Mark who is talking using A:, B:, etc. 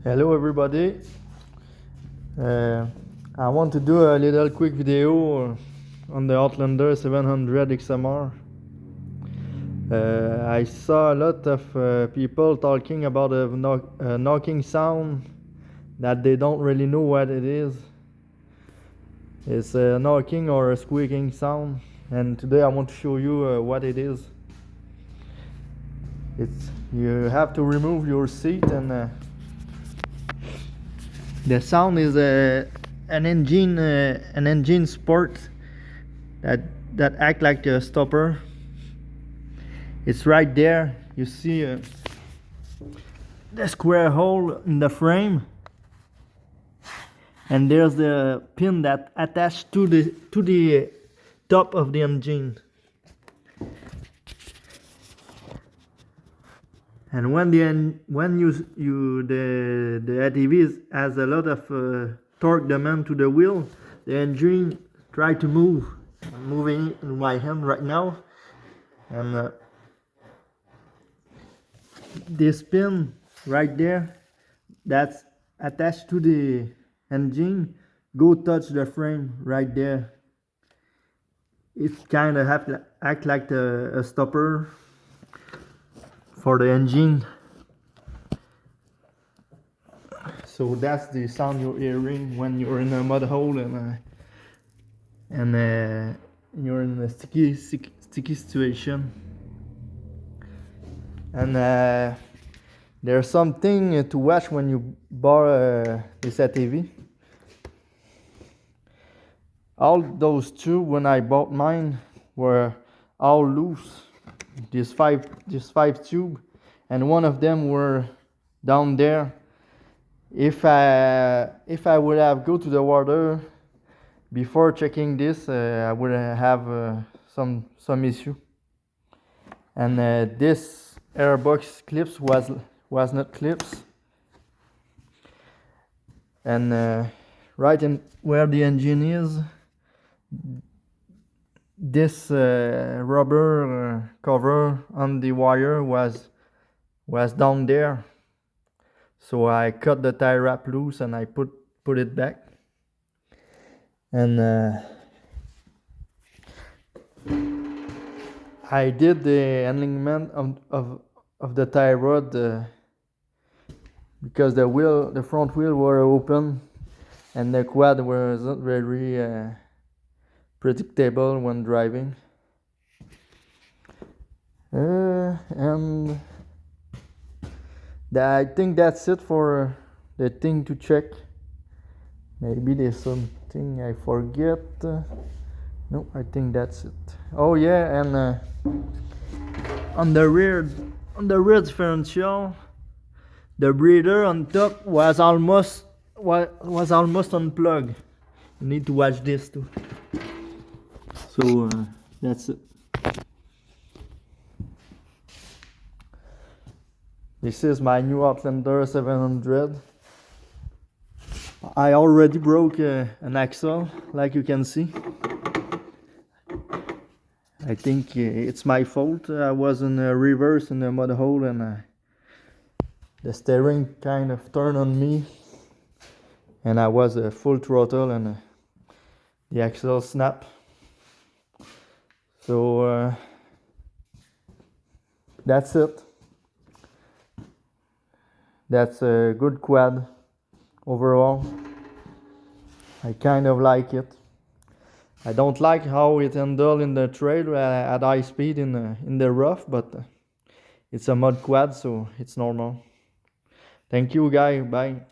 A: Hello everybody. Uh, I want to do a little quick video on the Outlander 700 XMR. I saw a lot of people talking about a knocking sound that they don't really know what it is. It's a knocking or a squeaking sound, and today I want to show you what it is. You have to remove your seat, and the sound is an engine sport that act like a stopper. It's right there. You see the square hole in the frame, and there's the pin that attached to the top of the engine. And when the ATV has a lot of torque demand to the wheel, the engine try to move. I'm moving in my hand right now, and this pin right there that's attached to the engine go touch the frame right there. It kind of act like a stopper for the engine. So that's the sound you're hearing when you're in a mud hole and you're in a sticky situation. And there's something to watch when you borrow this ATV. All those tubes when I bought mine were all loose. These five tubes, and one of them were down there. If I would have go to the water before checking this, I would have some issue. And this airbox clips was not clips. And right in where the engine is, this rubber cover on the wire was down there. So I cut the tie wrap loose and I put it back. And I did the alignment of the tie rod because the front wheel were open and the quad was not very predictable when driving. And I think that's it for the thing to check. Maybe there's something I forget. No, I think that's it. Oh yeah, and on the rear differential, the breather on top was almost unplugged. You need to watch this too. So that's it. This is my new Outlander 700. I already broke an axle, like you can see. I think it's my fault. I was in reverse in the mud hole, and the steering kind of turned on me, and I was full throttle, and the axle snapped. So that's it. That's a good quad overall. I kind of like it. I don't like how it handles in the trail at high speed in the rough, but it's a mud quad, so it's normal. Thank you, guys. Bye.